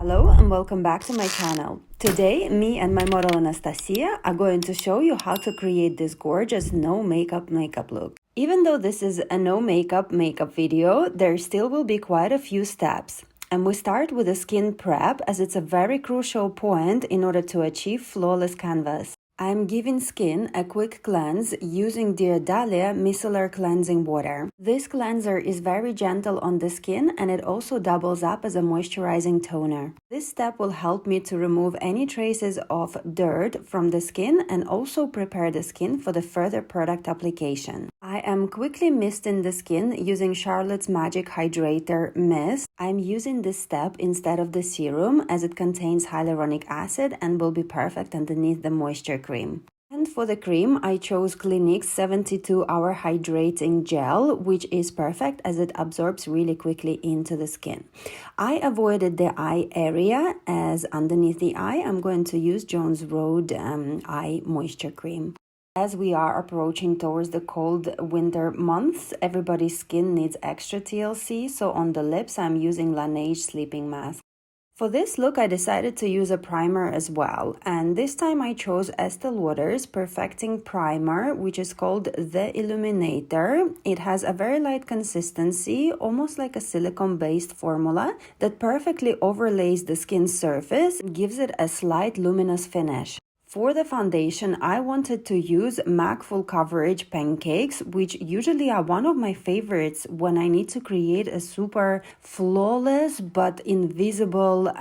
Hello and welcome back to my channel. Today, me and my model Anastasia are going to show you how to create this gorgeous no makeup look. Even though this is a no makeup video, there still will be quite a few steps. And we start with a skin prep as it's a very crucial point in order to achieve flawless canvas. I'm giving skin a quick cleanse using Dear Dahlia Micellar Cleansing Water. This cleanser is very gentle on the skin and it also doubles up as a moisturizing toner. This step will help me to remove any traces of dirt from the skin and also prepare the skin for the further product application. I am quickly misting the skin using Charlotte's Magic Hydrator Mist. I'm using this step instead of the serum as it contains hyaluronic acid and will be perfect underneath the moisture cream. And for the cream, I chose Clinique's 72-hour hydrating gel, which is perfect as it absorbs really quickly into the skin. I avoided the eye area as underneath the eye, I'm going to use Jones Road Eye Moisture Cream. As we are approaching towards the cold winter months, everybody's skin needs extra TLC, so on the lips I'm using Laneige Sleeping Mask. For this look, I decided to use a primer as well, and this time I chose Estee Lauder's Perfecting Primer, which is called The Illuminator. It has a very light consistency, almost like a silicone-based formula that perfectly overlays the skin surface, gives it a slight luminous finish. For the foundation, I wanted to use MAC Full Coverage Pancakes, which usually are one of my favorites when I need to create a super flawless but invisible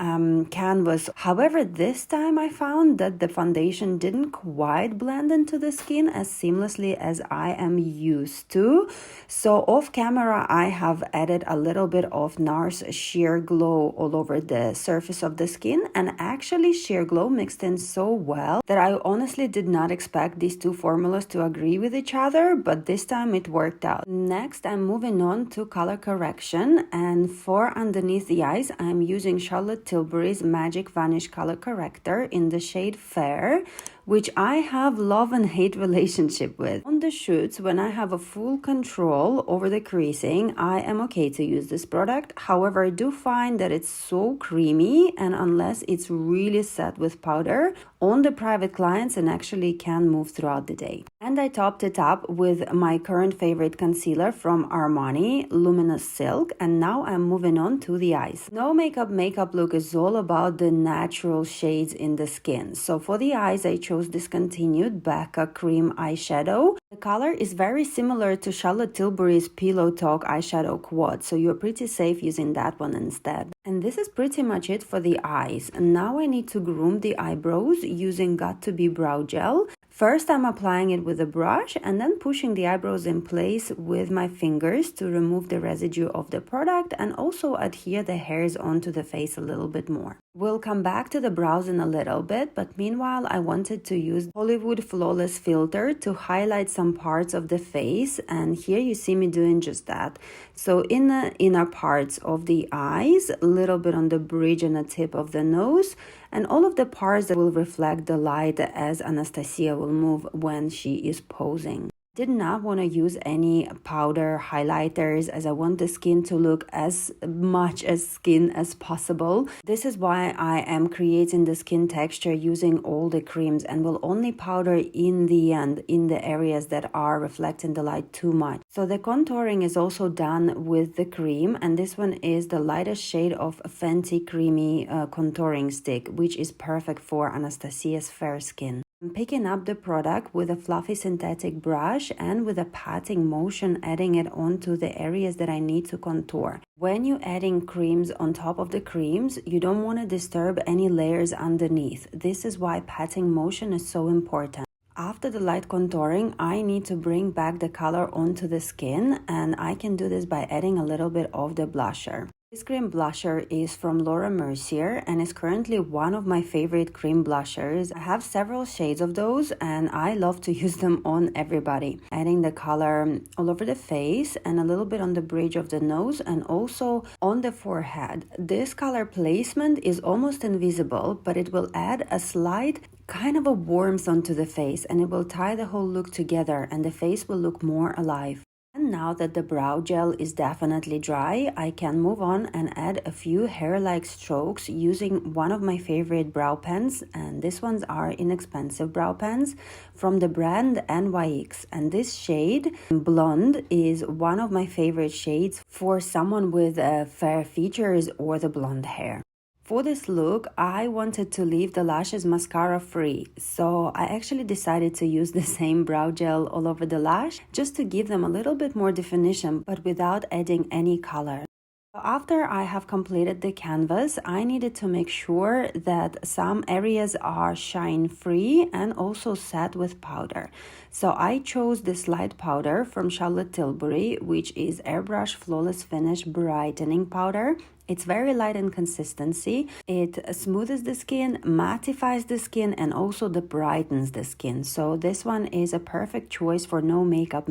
canvas. However, this time I found that the foundation didn't quite blend into the skin as seamlessly as I am used to. So off camera, I have added a little bit of NARS Sheer Glow all over the surface of the skin, and actually Sheer Glow mixed in so well that I honestly did not expect these two formulas to agree with each other, but this time it worked out. Next, I'm moving on to color correction, and for underneath the eyes, I'm using Charlotte Tilbury's Magic Vanish Color Corrector in the shade Fair, which I have love and hate relationship with. On the shoots, when I have a full control over the creasing, I am okay to use this product. However, I do find that it's so creamy, and unless it's really set with powder, on the private clients and actually can move throughout the day. And I topped it up with my current favorite concealer from Armani, Luminous Silk, and now I'm moving on to the eyes. No makeup look is all about the natural shades in the skin. So for the eyes, I chose Discontinued Becca Cream Eyeshadow. The color is very similar to Charlotte Tilbury's Pillow Talk Eyeshadow Quad, so you're pretty safe using that one instead. And this is pretty much it for the eyes. And now I need to groom the eyebrows using Got To Be Brow Gel. First, I'm applying it with a brush and then pushing the eyebrows in place with my fingers to remove the residue of the product and also adhere the hairs onto the face a little bit more. We'll come back to the brows in a little bit, but meanwhile, I wanted to use Hollywood Flawless Filter to highlight some parts of the face, and here you see me doing just that. So in the inner parts of the eyes, a little bit on the bridge and the tip of the nose, and all of the parts that will reflect the light as Anastasia will move when she is posing. Did not want to use any powder highlighters as I want the skin to look as much as skin as possible. This is why I am creating the skin texture using all the creams and will only powder in the end in the areas that are reflecting the light too much. So the contouring is also done with the cream, and this one is the lightest shade of Fenty Creamy Contouring Stick, which is perfect for Anastasia's fair skin. I'm picking up the product with a fluffy synthetic brush and with a patting motion adding it onto the areas that I need to contour. When you're adding creams on top of the creams, you don't want to disturb any layers underneath. This is why patting motion is so important. After the light contouring, I need to bring back the color onto the skin, and I can do this by adding a little bit of the blusher. This cream blusher is from Laura Mercier and is currently one of my favorite cream blushers. I have several shades of those and I love to use them on everybody. Adding the color all over the face and a little bit on the bridge of the nose and also on the forehead. This color placement is almost invisible, but it will add a slight kind of a warmth onto the face and it will tie the whole look together and the face will look more alive. And now that the brow gel is definitely dry, I can move on and add a few hair-like strokes using one of my favorite brow pens, and these ones are inexpensive brow pens from the brand NYX. And this shade, Blonde, is one of my favorite shades for someone with fair features or the blonde hair. For this look, I wanted to leave the lashes mascara free, so I actually decided to use the same brow gel all over the lash just to give them a little bit more definition but without adding any color. After I have completed the canvas, I needed to make sure that some areas are shine free and also set with powder. So I chose this light powder from Charlotte Tilbury, which is Airbrush Flawless Finish Brightening Powder. It's very light in consistency. It smooths the skin, mattifies the skin, and also brightens the skin. So this one is a perfect choice for no makeup.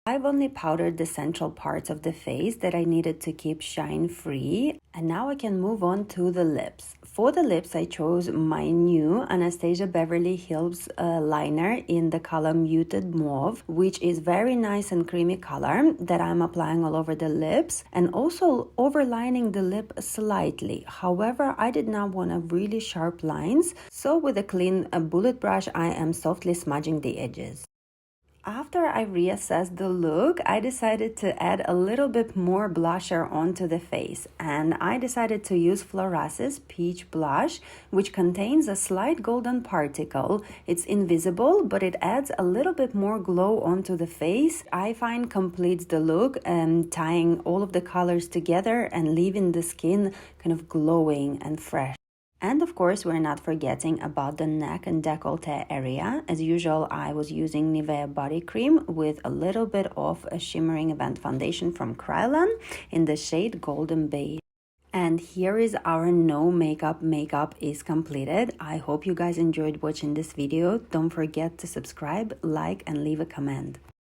I've only powdered the central parts of the face that I needed to keep shine free, and now I can move on to the lips. For the lips, I chose my new Anastasia Beverly Hills liner in the color Muted Mauve, which is very nice and creamy color that I'm applying all over the lips and also overlining the lip slightly. However, I did not want a really sharp lines, so with a clean bullet brush, I am softly smudging the edges. After I reassessed the look, I decided to add a little bit more blusher onto the face, and I decided to use Florasis Peach Blush, which contains a slight golden particle. It's invisible, but it adds a little bit more glow onto the face. I find completes the look and tying all of the colors together and leaving the skin kind of glowing and fresh. And of course, we're not forgetting about the neck and décolleté area. As usual, I was using Nivea body cream with a little bit of a shimmering event foundation from Kryolan in the shade Golden Beige. And here is our no makeup is completed. I hope you guys enjoyed watching this video. Don't forget to subscribe, like, and leave a comment.